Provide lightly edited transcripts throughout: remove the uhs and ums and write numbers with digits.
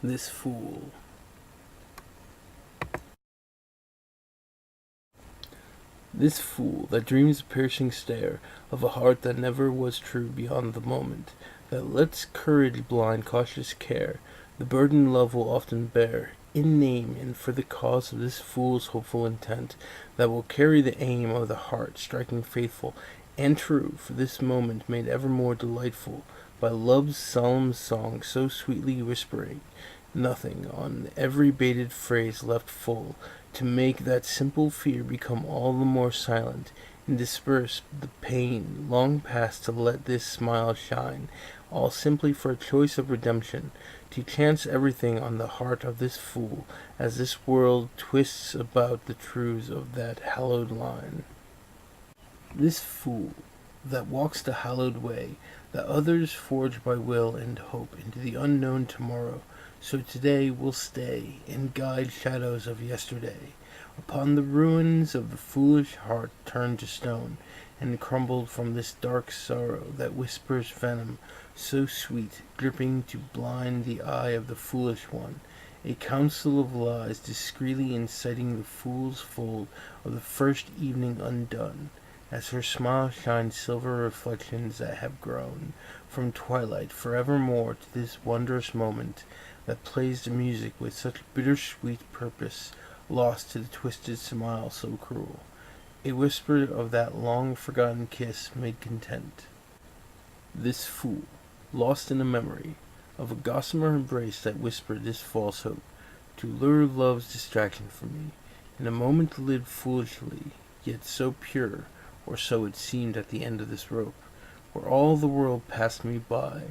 This fool. This fool that dreams a piercing stare of a heart that never was true beyond the moment, that lets courage blind cautious care, the burden love will often bear, in name and for the cause of this fool's hopeful intent, that will carry the aim of the heart, striking faithful and true, for this moment made ever more delightful by love's solemn song so sweetly whispering, nothing on every bated phrase left full, to make that simple fear become all the more silent, and disperse the pain long past, to let this smile shine, all simply for a choice of redemption, to chance everything on the heart of this fool, as this world twists about the truths of that hallowed line. This fool that walks the hallowed way, that others forge by will and hope into the unknown tomorrow, so today will stay and guide shadows of yesterday upon the ruins of the foolish heart turned to stone and crumbled from this dark sorrow that whispers venom so sweet, dripping to blind the eye of the foolish one, a counsel of lies discreetly inciting the fool's fold of the first evening undone, as her smile shines silver reflections that have grown from twilight forevermore to this wondrous moment that plays the music with such bittersweet purpose, lost to the twisted smile so cruel, a whisper of that long-forgotten kiss made content. This fool, lost in a memory of a gossamer embrace that whispered this false hope, to lure love's distraction from me, in a moment lived foolishly, yet so pure, or so it seemed at the end of this rope, where all the world passed me by,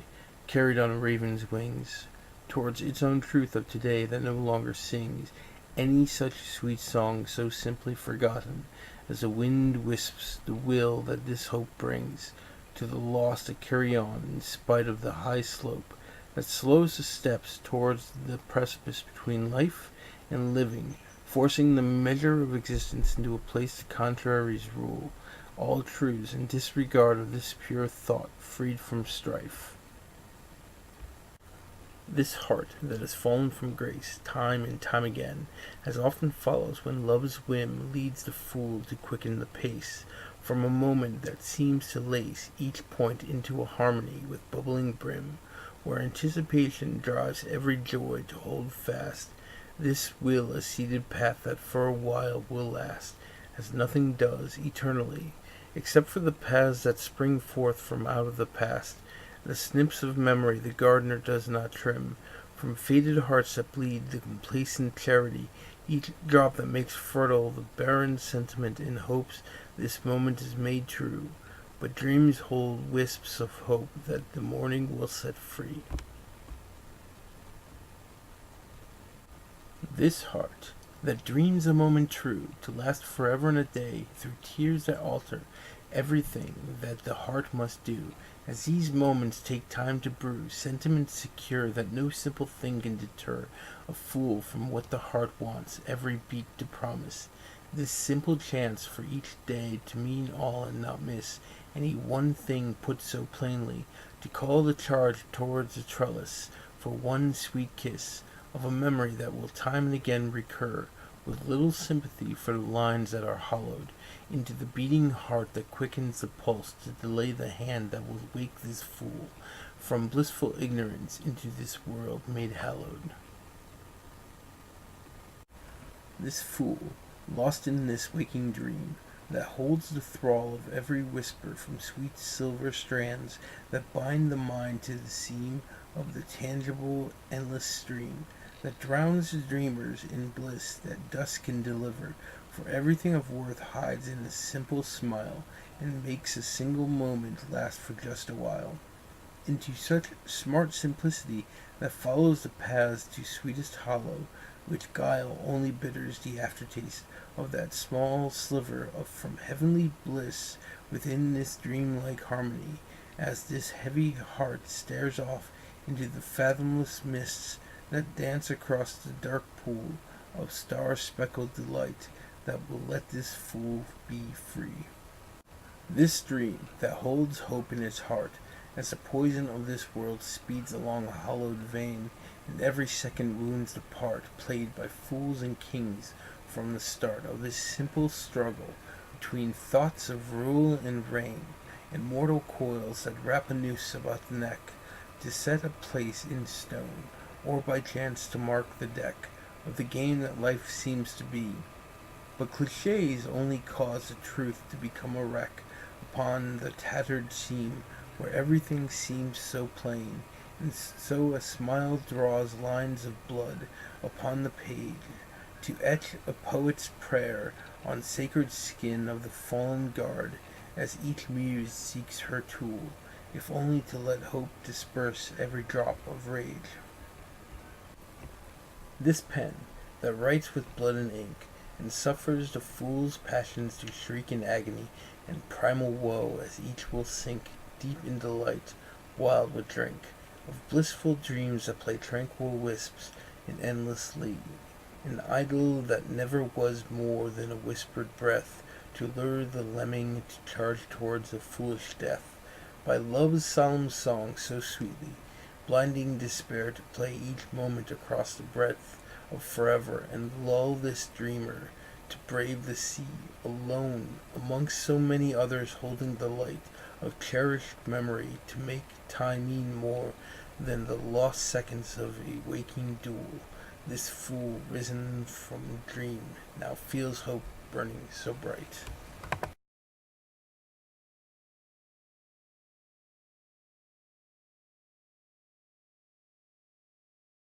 carried on a raven's wings, towards its own truth of today that no longer sings any such sweet song so simply forgotten as the wind wisps the will that this hope brings to the lost to carry on in spite of the high slope that slows the steps towards the precipice between life and living, forcing the measure of existence into a place the contraries rule, all truths in disregard of this pure thought freed from strife. This heart that has fallen from grace time and time again, as often follows when love's whim leads the fool to quicken the pace, from a moment that seems to lace each point into a harmony with bubbling brim, where anticipation drives every joy to hold fast, this will a seated path that for a while will last, as nothing does eternally, except for the paths that spring forth from out of the past, the snips of memory the gardener does not trim, from faded hearts that bleed the complacent charity, each drop that makes fertile the barren sentiment in hopes this moment is made true, but dreams hold wisps of hope that the morning will set free. This heart that dreams a moment true, to last forever and a day, through tears that alter everything that the heart must do, as these moments take time to brew, sentiments secure that no simple thing can deter a fool from what the heart wants, every beat to promise. This simple chance for each day to mean all and not miss any one thing put so plainly, to call the charge towards the trellis for one sweet kiss of a memory that will time and again recur, with little sympathy for the lines that are hollowed into the beating heart that quickens the pulse to delay the hand that will wake this fool from blissful ignorance into this world made hallowed. This fool, lost in this waking dream, that holds the thrall of every whisper from sweet silver strands that bind the mind to the seam of the tangible endless stream, that drowns the dreamers in bliss that dusk can deliver, for everything of worth hides in a simple smile, and makes a single moment last for just a while. Into such smart simplicity that follows the paths to sweetest hollow, which guile only bitters the aftertaste of that small sliver of from heavenly bliss within this dreamlike harmony, as this heavy heart stares off into the fathomless mists that dance across the dark pool of star-speckled delight that will let this fool be free. This dream that holds hope in its heart, as the poison of this world speeds along a hollowed vein, and every second wounds the part played by fools and kings from the start of this simple struggle between thoughts of rule and reign, and mortal coils that wrap a noose about the neck to set a place in stone, or by chance to mark the deck of the game that life seems to be. But cliches only cause the truth to become a wreck upon the tattered seam where everything seems so plain, and so a smile draws lines of blood upon the page to etch a poet's prayer on sacred skin of the fallen guard, as each muse seeks her tool, if only to let hope disperse every drop of rage. This pen, that writes with blood and ink, and suffers the fool's passions to shriek in agony and primal woe, as each will sink deep in delight, wild with drink, of blissful dreams that play tranquil wisps in endless league, an idyll that never was more than a whispered breath to lure the lemming to charge towards a foolish death, by love's solemn song so sweetly, blinding despair to play each moment across the breadth of forever, and lull this dreamer to brave the sea, alone amongst so many others holding the light of cherished memory to make time mean more than the lost seconds of a waking duel. This fool, risen from dream, now feels hope burning so bright.